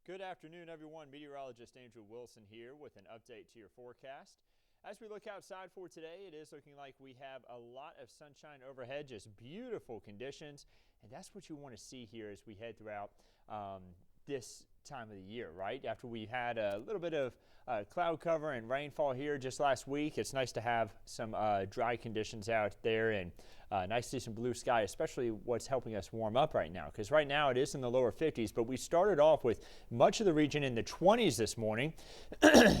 Good afternoon, everyone. Meteorologist Andrew Wilson here with an update to your forecast. As we look outside for today, it is looking like we have a lot of sunshine overhead, just beautiful conditions, and that's what you want to see here as we head throughout this time of the year, right? After we had a little bit of cloud cover and rainfall here just last week, it's nice to have some dry conditions out there and nice to see some blue sky, especially what's helping us warm up right now, because right now it is in the lower 50s, but we started off with much of the region in the 20s this morning.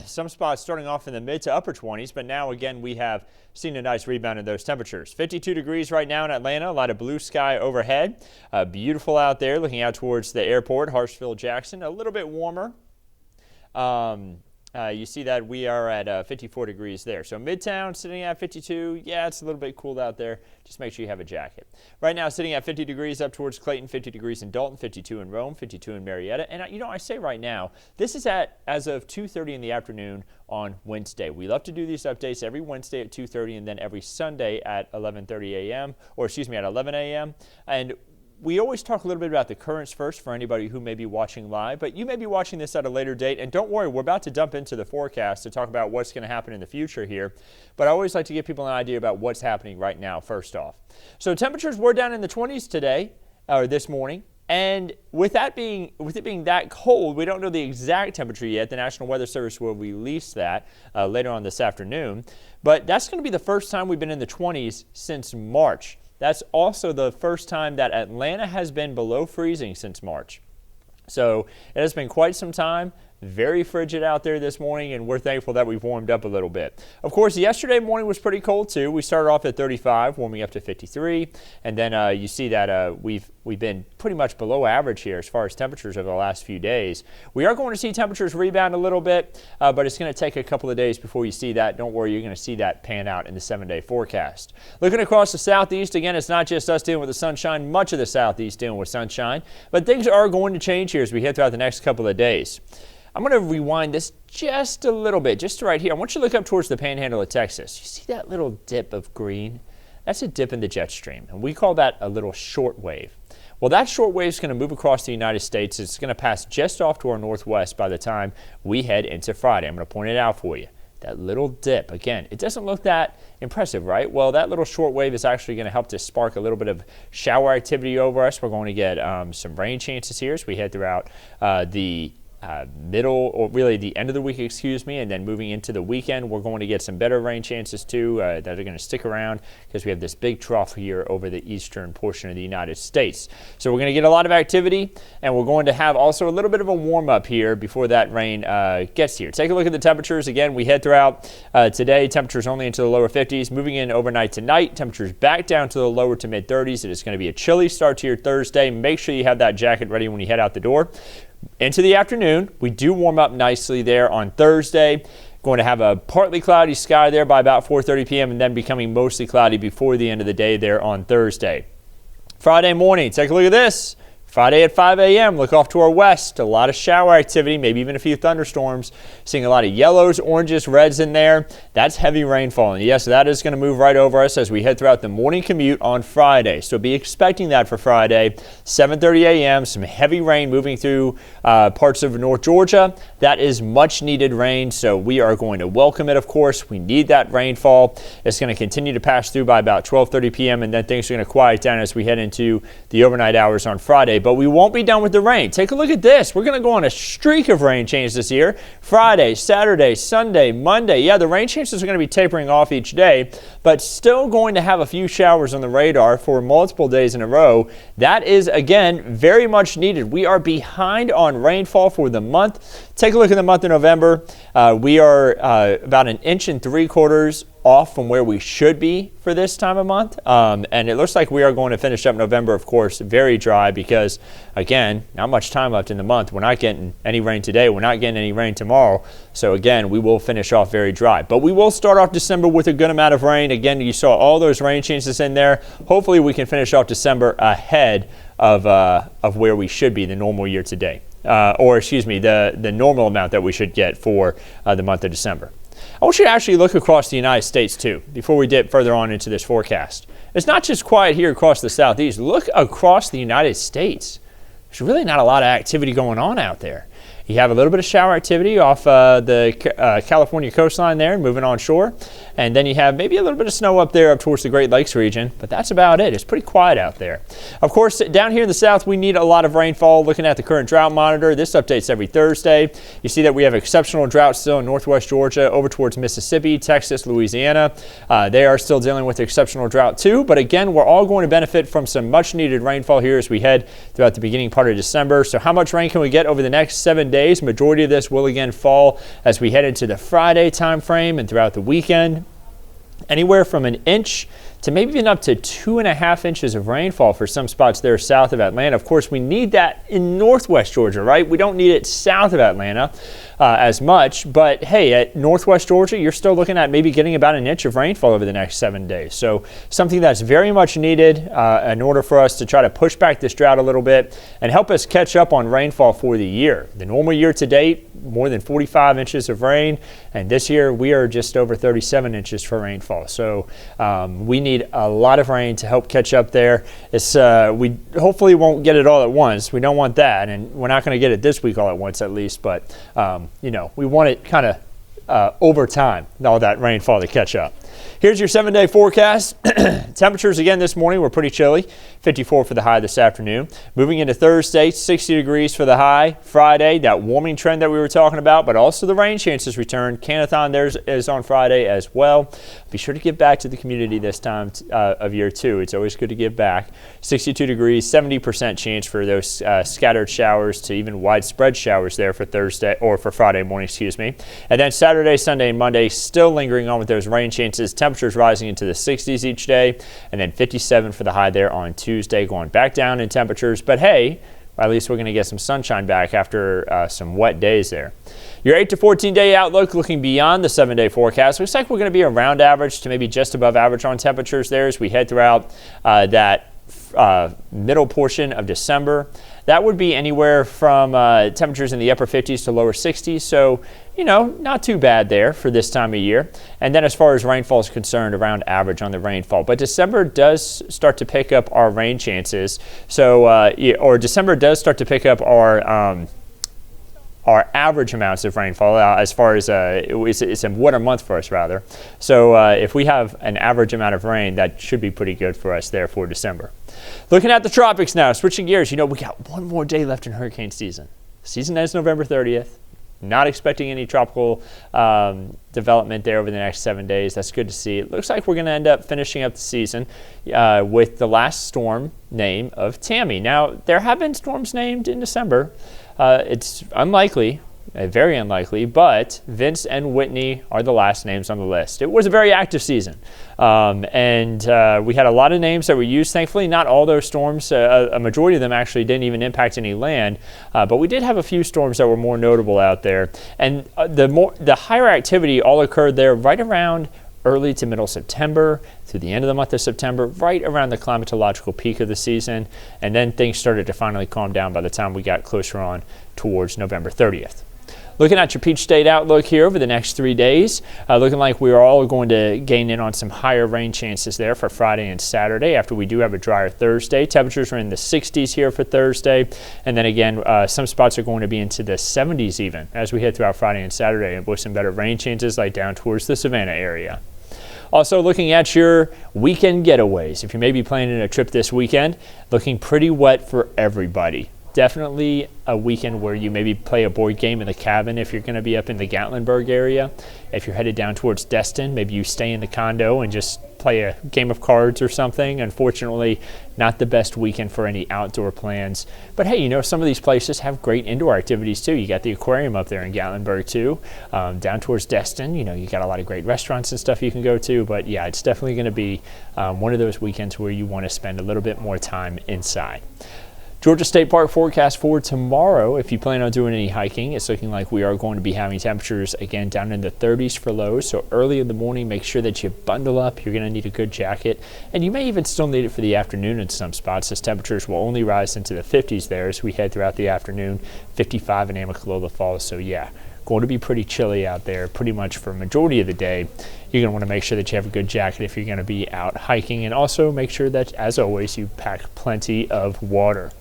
Some spots starting off in the mid to upper 20s, but now again we have seen a nice rebound in those temperatures. 52 degrees right now in Atlanta, a lot of blue sky overhead. Beautiful out there looking out towards the airport, Hartsfield Jackson, a little bit warmer. You see that we are at 54 degrees there. So Midtown sitting at 52. Yeah, it's a little bit cooled out there. Just make sure you have a jacket. Right now sitting at 50 degrees up towards Clayton, 50 degrees in Dalton, 52 in Rome, 52 in Marietta. And I say right now, this is as of 2:30 in the afternoon on Wednesday. We love to do these updates every Wednesday at 2:30 and then every Sunday at 11:30 a.m. or excuse me, at 11 a.m. And we always talk a little bit about the currents first for anybody who may be watching live, but you may be watching this at a later date. And don't worry, we're about to dump into the forecast to talk about what's going to happen in the future here. But I always like to give people an idea about what's happening right now first off. So temperatures were down in the 20s today, or this morning. And with it being that cold, we don't know the exact temperature yet. The National Weather Service will release that later on this afternoon. But that's going to be the first time we've been in the 20s since March. That's also the first time that Atlanta has been below freezing since March. So it has been quite some time. Very frigid out there this morning, and we're thankful that we've warmed up a little bit. Of course, yesterday morning was pretty cold too. We started off at 35, warming up to 53, and then you see that we've been pretty much below average here as far as temperatures over the last few days. We are going to see temperatures rebound a little bit, but it's going to take a couple of days before you see that. Don't worry, you're going to see that pan out in the 7-day forecast. Looking across the southeast, again, it's not just us dealing with the sunshine. Much of the southeast dealing with sunshine, but things are going to change here as we head throughout the next couple of days. I'm going to rewind this just a little bit, just right here. I want you to look up towards the panhandle of Texas. You see that little dip of green? That's a dip in the jet stream, and we call that a little short wave. Well, that short wave is going to move across the United States. It's going to pass just off to our northwest by the time we head into Friday. I'm going to point it out for you. That little dip, again, it doesn't look that impressive, right? Well, that little short wave is actually going to help to spark a little bit of shower activity over us. We're going to get some rain chances here as we head throughout the middle, or really the end of the week, and then moving into the weekend, we're going to get some better rain chances too that are going to stick around because we have this big trough here over the eastern portion of the United States. So we're going to get a lot of activity, and we're going to have also a little bit of a warm up here before that rain gets here. Take a look at the temperatures. Again, we head throughout today, temperatures only into the lower 50s, moving in overnight tonight, temperatures back down to the lower to mid 30s. It is going to be a chilly start to your Thursday. Make sure you have that jacket ready when you head out the door. Into the afternoon, we do warm up nicely there on Thursday. Going to have a partly cloudy sky there by about 4:30 p.m. and then becoming mostly cloudy before the end of the day there on Thursday. Friday morning, take a look at this. Friday at 5 a.m., look off to our west. A lot of shower activity, maybe even a few thunderstorms. Seeing a lot of yellows, oranges, reds in there. That's heavy rainfall. And yes, that is going to move right over us as we head throughout the morning commute on Friday. So be expecting that for Friday. 7:30 a.m., some heavy rain moving through parts of North Georgia. That is much needed rain, so we are going to welcome it, of course. We need that rainfall. It's going to continue to pass through by about 12:30 p.m., and then things are going to quiet down as we head into the overnight hours on Friday. But we won't be done with the rain. Take a look at this. We're going to go on a streak of rain changes this year. Friday, Saturday, Sunday, Monday. Yeah, the rain chances are going to be tapering off each day, but still going to have a few showers on the radar for multiple days in a row. That is, again, very much needed. We are behind on rainfall for the month. Take a look at the month of November. We are about 1 3/4 inches off from where we should be for this time of month. And it looks like we are going to finish up November, of course, very dry because, again, not much time left in the month. We're not getting any rain today. We're not getting any rain tomorrow. So, again, we will finish off very dry. But we will start off December with a good amount of rain. Again, you saw all those rain changes in there. Hopefully we can finish off December ahead of where we should be the normal year today. The normal amount that we should get for the month of December. I want you to actually look across the United States too before we dip further on into this forecast. It's not just quiet here across the southeast. Look across the United States. There's really not a lot of activity going on out there. You have a little bit of shower activity off the California coastline there, moving on shore. And then you have maybe a little bit of snow up there up towards the Great Lakes region, but that's about it. It's pretty quiet out there. Of course, down here in the south, we need a lot of rainfall. Looking at the current drought monitor, this updates every Thursday. You see that we have exceptional drought still in northwest Georgia, over towards Mississippi, Texas, Louisiana. They are still dealing with exceptional drought too, but again, we're all going to benefit from some much needed rainfall here as we head throughout the beginning part of December. So how much rain can we get over the next 7 days? Majority of this will again fall as we head into the Friday time frame and throughout the weekend. Anywhere from an inch to maybe even up to 2.5 inches of rainfall for some spots there south of Atlanta. Of course, we need that in northwest Georgia, right? We don't need it south of Atlanta as much, but hey, at northwest Georgia, you're still looking at maybe getting about an inch of rainfall over the next 7 days. So something that's very much needed in order for us to try to push back this drought a little bit and help us catch up on rainfall for the year. The normal year to date, more than 45 inches of rain, and this year we are just over 37 inches for rainfall. So we need a lot of rain to help catch up there. We hopefully won't get it all at once. We don't want that, and we're not going to get it this week all at once at least, but we want it kind of over time, all that rainfall to catch up. Here's your 7-day forecast. Temperatures again this morning were pretty chilly, 54 for the high this afternoon. Moving into Thursday, 60 degrees for the high. Friday, that warming trend that we were talking about, but also the rain chances return. Canathon there is on Friday as well. Be sure to give back to the community this time of year too. It's always good to give back. 62 degrees, 70% chance for those scattered showers to even widespread showers there for Thursday or for Friday morning, excuse me. And then Saturday, Sunday, and Monday still lingering on with those rain chances. Temperatures rising into the 60s each day, and then 57 for the high there on Tuesday, going back down in temperatures. But hey, at least we're going to get some sunshine back after some wet days there. Your 8 to 14 day outlook, looking beyond the 7-day forecast, looks like we're going to be around average to maybe just above average on temperatures there as we head throughout that middle portion of December. That would be anywhere from temperatures in the upper 50s to lower 60s. So, not too bad there for this time of year. And then as far as rainfall is concerned, around average on the rainfall. But December does start to pick up our rain chances. So, December does start to pick up our average amounts of rainfall as far as it's a winter month for us rather. So if we have an average amount of rain, that should be pretty good for us there for December. Looking at the tropics now, switching gears, we got one more day left in hurricane season. Season ends November 30th. Not expecting any tropical development there over the next 7 days. That's good to see. It looks like we're going to end up finishing up the season with the last storm name of Tammy. Now, there have been storms named in December. It's unlikely, very unlikely, but Vince and Whitney are the last names on the list. It was a very active season, and we had a lot of names that were used. Thankfully, not all those storms, a majority of them actually didn't even impact any land, but we did have a few storms that were more notable out there. And the higher activity all occurred there right around early to middle September through the end of the month of September, right around the climatological peak of the season. And then things started to finally calm down by the time we got closer on towards November 30th. Looking at your Peach State outlook here over the next 3 days, looking like we are all going to gain in on some higher rain chances there for Friday and Saturday after we do have a drier Thursday. Temperatures are in the 60s here for Thursday. And then again, some spots are going to be into the 70s even as we head throughout Friday and Saturday with some better rain chances like down towards the Savannah area. Also looking at your weekend getaways. If you may be planning a trip this weekend, looking pretty wet for everybody. Definitely a weekend where you maybe play a board game in the cabin if you're going to be up in the Gatlinburg area. If you're headed down towards Destin, maybe you stay in the condo and just play a game of cards or something. Unfortunately, not the best weekend for any outdoor plans. But hey, some of these places have great indoor activities too. You got the aquarium up there in Gatlinburg too. Down towards Destin, you got a lot of great restaurants and stuff you can go to. But yeah, it's definitely going to be one of those weekends where you want to spend a little bit more time inside. Georgia State Park forecast for tomorrow. If you plan on doing any hiking, it's looking like we are going to be having temperatures again down in the 30s for lows. So early in the morning, make sure that you bundle up. You're going to need a good jacket, and you may even still need it for the afternoon in some spots, as temperatures will only rise into the 50s there as we head throughout the afternoon. 55 in Amicalola Falls. So yeah, going to be pretty chilly out there pretty much for a majority of the day. You're going to want to make sure that you have a good jacket if you're going to be out hiking, and also make sure that, as always, you pack plenty of water.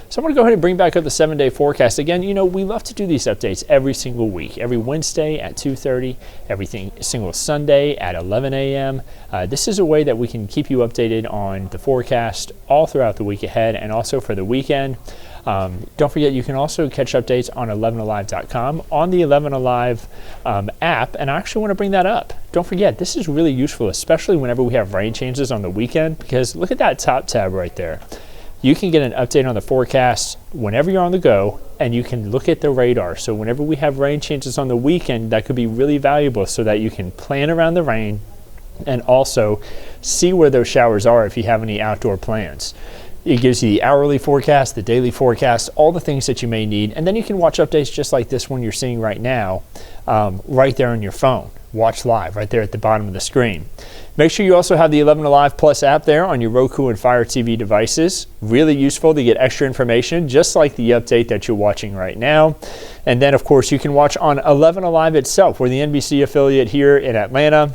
So I'm going to go ahead and bring back up the 7-day forecast. Again, you know, we love to do these updates every single week, every Wednesday at 2:30, every single Sunday at 11 a.m. This is a way that we can keep you updated on the forecast all throughout the week ahead and also for the weekend. Don't forget, you can also catch updates on 11alive.com on the 11 Alive app, and I actually want to bring that up. Don't forget, this is really useful, especially whenever we have rain changes on the weekend, because look at that top tab right there. You can get an update on the forecast whenever you're on the go, and you can look at the radar. So whenever we have rain changes on the weekend, that could be really valuable so that you can plan around the rain and also see where those showers are if you have any outdoor plans. It gives you the hourly forecast, the daily forecast, all the things that you may need. And then you can watch updates just like this one you're seeing right now, right there on your phone. Watch live right there at the bottom of the screen. Make sure you also have the 11 Alive Plus app there on your Roku and Fire TV devices. Really useful to get extra information, just like the update that you're watching right now. And then, of course, you can watch on 11 Alive itself. We're the NBC affiliate here in Atlanta.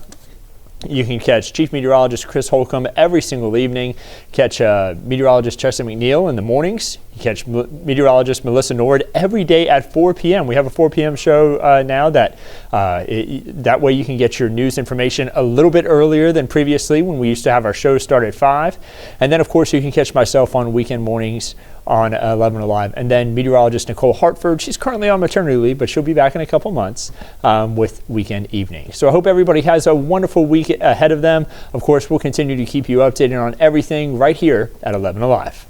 You can catch Chief Meteorologist Chris Holcomb every single evening, catch Meteorologist Chester McNeil in the mornings, you catch Meteorologist Melissa Nord every day at 4 p.m. We have a 4 p.m. show now that way you can get your news information a little bit earlier than previously when we used to have our show start at 5. And then, of course, you can catch myself on weekend mornings on 11 Alive. And then meteorologist Nicole Hartford, she's currently on maternity leave, but she'll be back in a couple months with weekend evening. So I hope everybody has a wonderful week ahead of them. Of course, we'll continue to keep you updated on everything right here at 11 Alive.